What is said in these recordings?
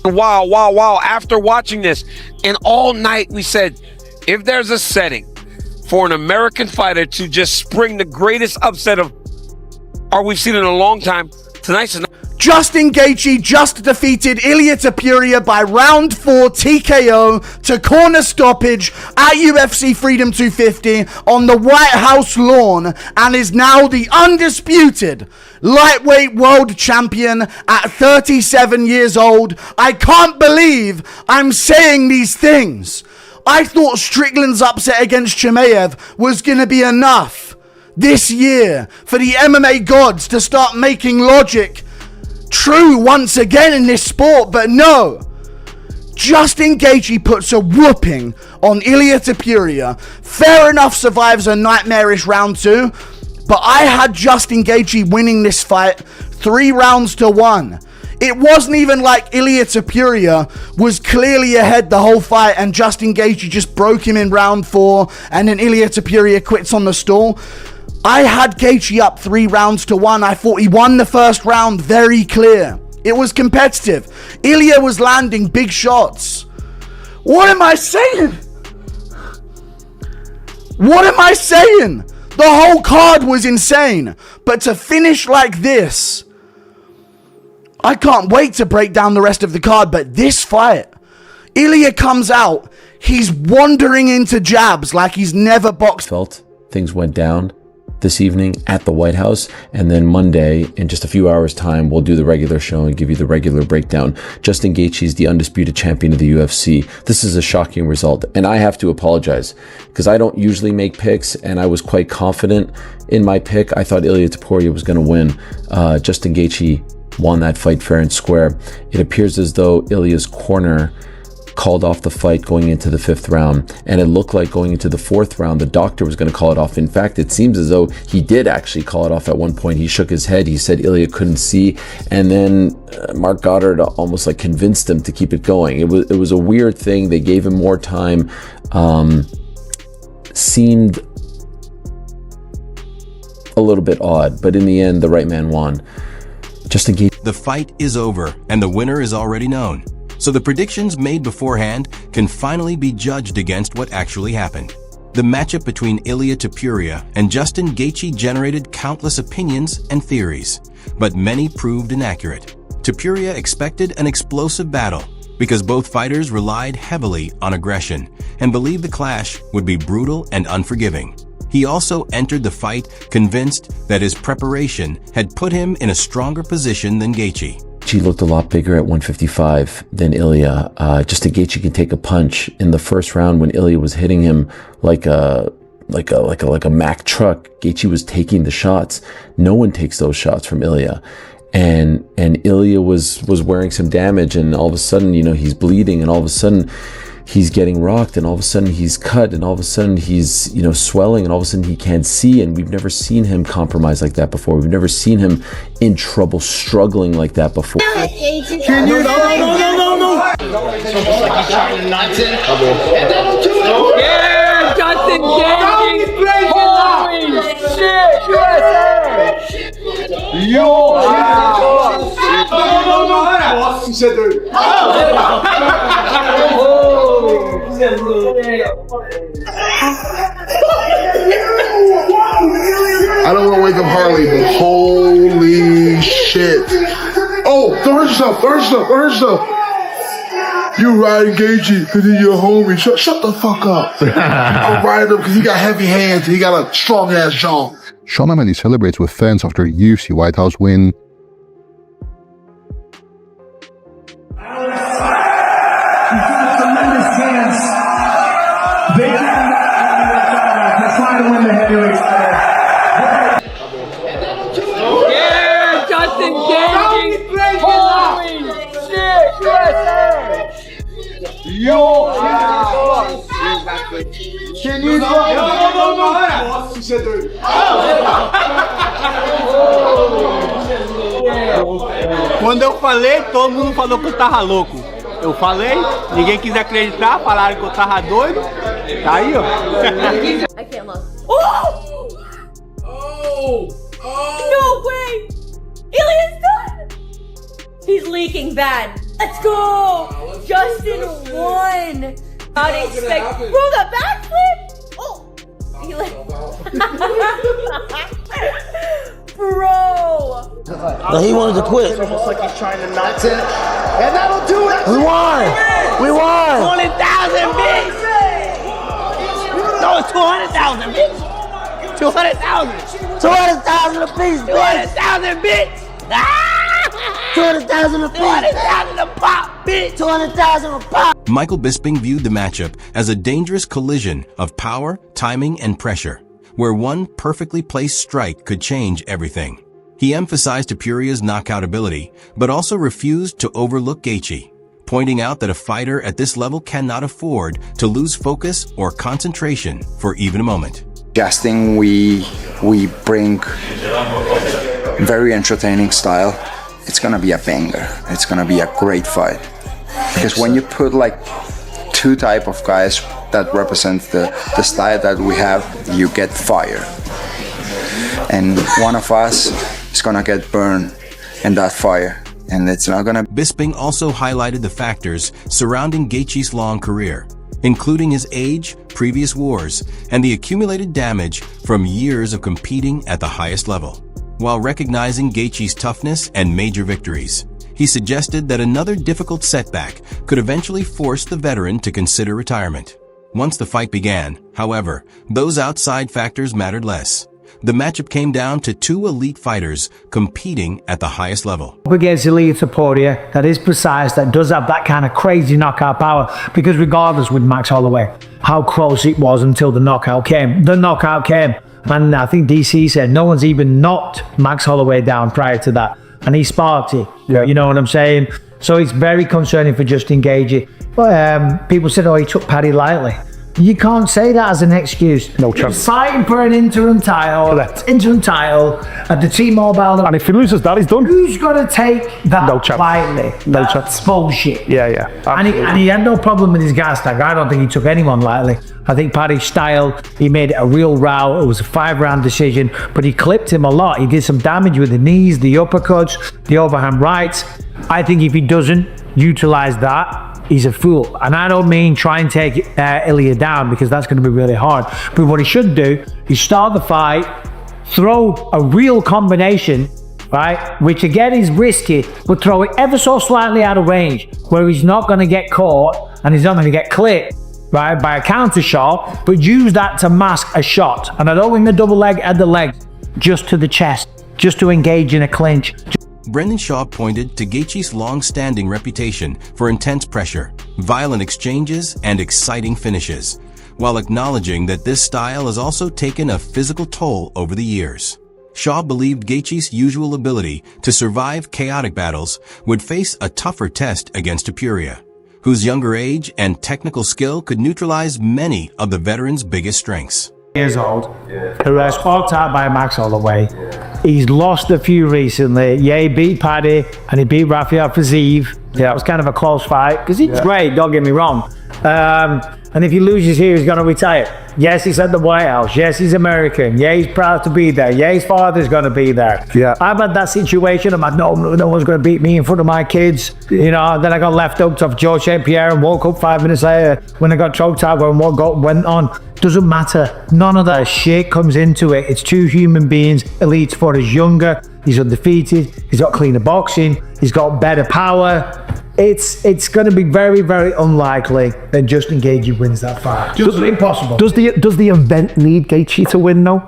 Wow. After watching this, and all night we said, if there's a setting for an American fighter to just spring the greatest upset we've seen in a long time, tonight's the night. Justin Gaethje just defeated Ilia Topuria by round 4 TKO to corner stoppage at UFC Freedom 250 on the White House lawn, and is now the undisputed lightweight world champion at 37 years old. I can't believe I'm saying these things. I thought Strickland's upset against Chimaev was going to be enough this year for the MMA gods to start making logic true once again in this sport, but no. Justin Gaethje puts a whooping on Ilia Topuria. Fair enough, survives a nightmarish round 2, but I had Justin Gaethje winning this fight 3 rounds to 1. It wasn't even like Ilia Topuria was clearly ahead the whole fight and Justin Gaethje just broke him in round 4 and then Ilia Topuria quits on the stall. I had Gaethje up 3 rounds to 1. I thought he won the first round very clear. It was competitive. Ilia was landing big shots. What am I saying? What am I saying? The whole card was insane. But to finish like this, I can't wait to break down the rest of the card. But this fight, Ilia comes out, he's wandering into jabs like he's never boxed. Felt things went down this evening at the White House, and then Monday, in just a few hours time, we'll do the regular show and give you the regular breakdown. Justin Gaethje is the undisputed champion of the UFC. This is a shocking result, and I have to apologize because I don't usually make picks, and I was quite confident in my pick. I thought Ilia Topuria was going to win. Justin Gaethje won that fight fair and square. It appears as though Ilia's corner called off the fight going into the 5th round, and it looked like going into the 4th round the doctor was going to call it off. In fact, it seems as though he did actually call it off at one point. He shook his head, he said Ilia couldn't see, and then Mark Goddard almost like convinced him to keep it going. It was a weird thing. They gave him more time. Seemed a little bit odd, but in the end the right man won. Justin Gaethje. The fight is over and the winner is already known. So the predictions made beforehand can finally be judged against what actually happened. The matchup between Ilia Topuria and Justin Gaethje generated countless opinions and theories, but many proved inaccurate. Topuria expected an explosive battle because both fighters relied heavily on aggression and believed the clash would be brutal and unforgiving. He also entered the fight convinced that his preparation had put him in a stronger position than Gaethje. He looked a lot bigger at 155 than Ilia. Justin Gaethje can take a punch in the first round when Ilia was hitting him like a Mack truck. Gaethje was taking the shots. No one takes those shots from Ilia. And Ilia was wearing some damage, and all of a sudden, he's bleeding, and all of a sudden he's getting rocked, and all of a sudden he's cut, and all of a sudden he's, swelling, and all of a sudden he can't see, and we've never seen him compromise like that before. We've never seen him in trouble, struggling like that before. No. It's almost like he's trying to not to. And that'll do it. Yeah, Justin Gaethje. Holy shit, USA. Yo. Nossa, você é doido. I don't want to wake up Harley, but holy shit. Oh, don't hurt yourself. You riding Gaethje because he's your homie. Shut the fuck up. I'm riding him because he got heavy hands and he got a strong ass jaw. Sean O'Malley celebrates with fans after a UFC White House win. Tremendous chance. They can try to win the heavyweight title. Yeah, Justin Gaethje. Holy shit, USA. Yo. Nossa, você é doido. Quando eu falei, todo mundo falou que eu tava louco. Eu falei, ninguém quis acreditar, falaram que eu tava doido. Tá aí, ó. I can't look. Oh! No way! Ilia's done! He's leaking bad. Let's go! Justin won! Not expect. Bro, the backflip! Oh! He like. Bro! No, he wanted to quit. It's almost like he's trying to not to. And that'll do it! We won! We won! 20,000, bitch! No, it's 200,000, bitch! 200,000! 200,000 apiece, bitch! 200,000, bitch! Ah! 200,000 apiece! 200,000 a pop, bitch! 200,000 a pop! Michael Bisping viewed the matchup as a dangerous collision of power, timing, and pressure, where one perfectly placed strike could change everything. He emphasized Topuria's knockout ability, but also refused to overlook Gaethje, pointing out that a fighter at this level cannot afford to lose focus or concentration for even a moment. Justin, we bring very entertaining style. It's gonna be a banger. It's gonna be a great fight. Because when you put like two type of guys that represent the style that we have, you get fire. And one of us is gonna get burned in that fire. And it's not gonna... Bisping also highlighted the factors surrounding Gaethje's long career, including his age, previous wars, and the accumulated damage from years of competing at the highest level. While recognizing Gaethje's toughness and major victories, he suggested that another difficult setback could eventually force the veteran to consider retirement. Once the fight began, however, those outside factors mattered less. The matchup came down to two elite fighters competing at the highest level. Against Ilia Topuria, that is precise, that does have that kind of crazy knockout power, because regardless with Max Holloway, how close it was until the knockout came. The knockout came, and I think DC said no one's even knocked Max Holloway down prior to that, and he sparked it. Yeah. You know what I'm saying? So it's very concerning for Justin Gaethje. But people said, oh, he took Paddy lightly. You can't say that as an excuse. No chance. He's fighting for an interim title at the T-Mobile. And if he loses that, he's done. Who's going to take that lightly? No chance. Bullshit. Yeah. And he had no problem with his gas tag. I don't think he took anyone lightly. I think Paddy's style, he made it a real row. It was a 5-round decision, but he clipped him a lot. He did some damage with the knees, the uppercuts, the overhand rights. I think if he doesn't utilize that, he's a fool. And I don't mean try and take Ilia down, because that's going to be really hard. But what he should do is start the fight, throw a real combination, right? Which again is risky, but throw it ever so slightly out of range, where he's not going to get caught and he's not going to get clipped, right, by a counter shot, but use that to mask a shot. And I don't mean the double leg at the legs, just to the chest, just to engage in a clinch. Brendan Schaub pointed to Gaethje's long-standing reputation for intense pressure, violent exchanges, and exciting finishes, while acknowledging that this style has also taken a physical toll over the years. Schaub believed Gaethje's usual ability to survive chaotic battles would face a tougher test against Topuria, whose younger age and technical skill could neutralize many of the veteran's biggest strengths. Years old, who was sparked out by Max Holloway. He's lost a few recently. Yeah, he beat Paddy and he beat Rafael Fiziev. Yeah, it was kind of a close fight, because he's great, don't get me wrong. And if he loses here, he's going to retire. Yes, he's at the White House. Yes, he's American. Yeah, he's proud to be there. Yeah, his father's going to be there. Yeah. I've had that situation. I'm like, no one's going to beat me in front of my kids. You know, then I got left hooked off George St. Pierre and woke up 5 minutes later when I got choked out and what went on. Doesn't matter. None of that shit comes into it. It's two human beings. Elite's fought is younger. He's undefeated. He's got cleaner boxing. He's got better power. It's going to be very, very unlikely that Justin Gaethje wins that fight. Just impossible. Does the event need Gaethje to win, though?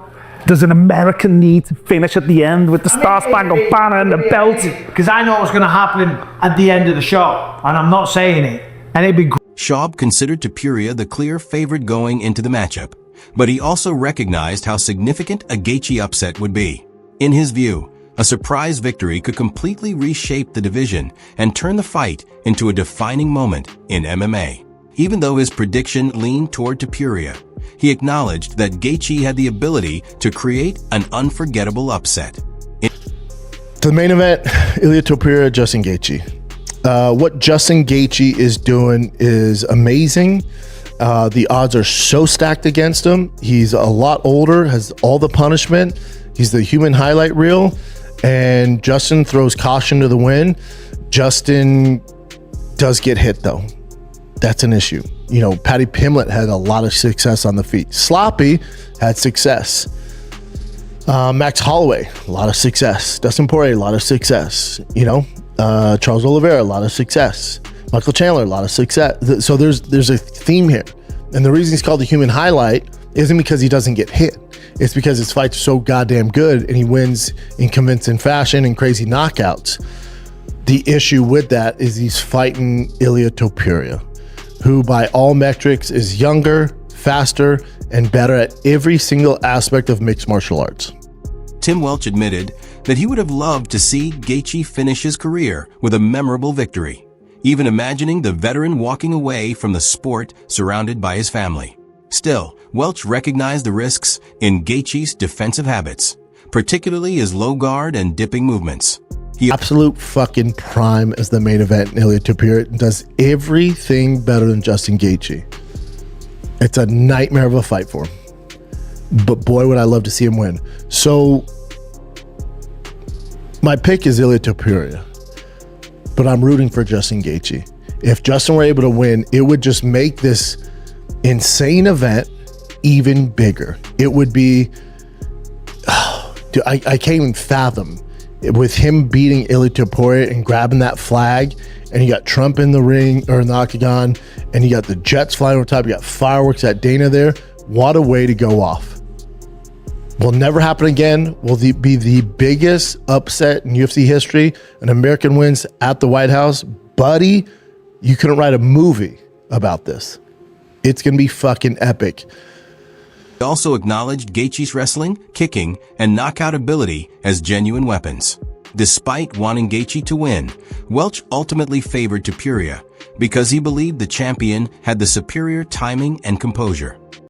Does an American need to finish at the end with the Star-Spangled Banner and the belt? Because I know what's going to happen at the end of the show, and I'm not saying it. And it'd be great. Schaub considered Topuria the clear favorite going into the matchup, but he also recognized how significant a Gaethje upset would be. In his view, a surprise victory could completely reshape the division and turn the fight into a defining moment in MMA. Even though his prediction leaned toward Topuria, he acknowledged that Gaethje had the ability to create an unforgettable upset. To the main event, Ilia Topuria, Justin Gaethje. What Justin Gaethje is doing is amazing. The odds are so stacked against him. He's a lot older, has all the punishment. He's the human highlight reel. And Justin throws caution to the wind. Justin does get hit though. That's an issue. You know, Paddy Pimblett had a lot of success on the feet. Sloppy had success. Max Holloway, a lot of success. Dustin Poirier, a lot of success. You know, Charles Oliveira, a lot of success. Michael Chandler, a lot of success. So there's a theme here. And the reason he's called the human highlight isn't because he doesn't get hit. It's because his fights are so goddamn good and he wins in convincing fashion and crazy knockouts. The issue with that is he's fighting Ilia Topuria, who by all metrics is younger, faster, and better at every single aspect of mixed martial arts. Tim Welch admitted that he would have loved to see Gaethje finish his career with a memorable victory, even imagining the veteran walking away from the sport surrounded by his family. Still, Welch recognized the risks in Gaethje's defensive habits, particularly his low guard and dipping movements. Absolute fucking prime as the main event in Ilia Topuria, does everything better than Justin Gaethje. It's a nightmare of a fight for him. But boy, would I love to see him win. So, my pick is Ilia Topuria, but I'm rooting for Justin Gaethje. If Justin were able to win, it would just make this insane event even bigger. It would be, dude, I can't even fathom with him beating Ilia Topuria and grabbing that flag, and you got Trump in the ring or in the octagon, and you got the jets flying over top, you got fireworks at Dana there. What a way to go off. Will never happen again. Will be the biggest upset in UFC history. An American wins at the White House. Buddy, you couldn't write a movie about this. It's going to be fucking epic. He also acknowledged Gaethje's wrestling, kicking, and knockout ability as genuine weapons. Despite wanting Gaethje to win, Welch ultimately favored Topuria because he believed the champion had the superior timing and composure.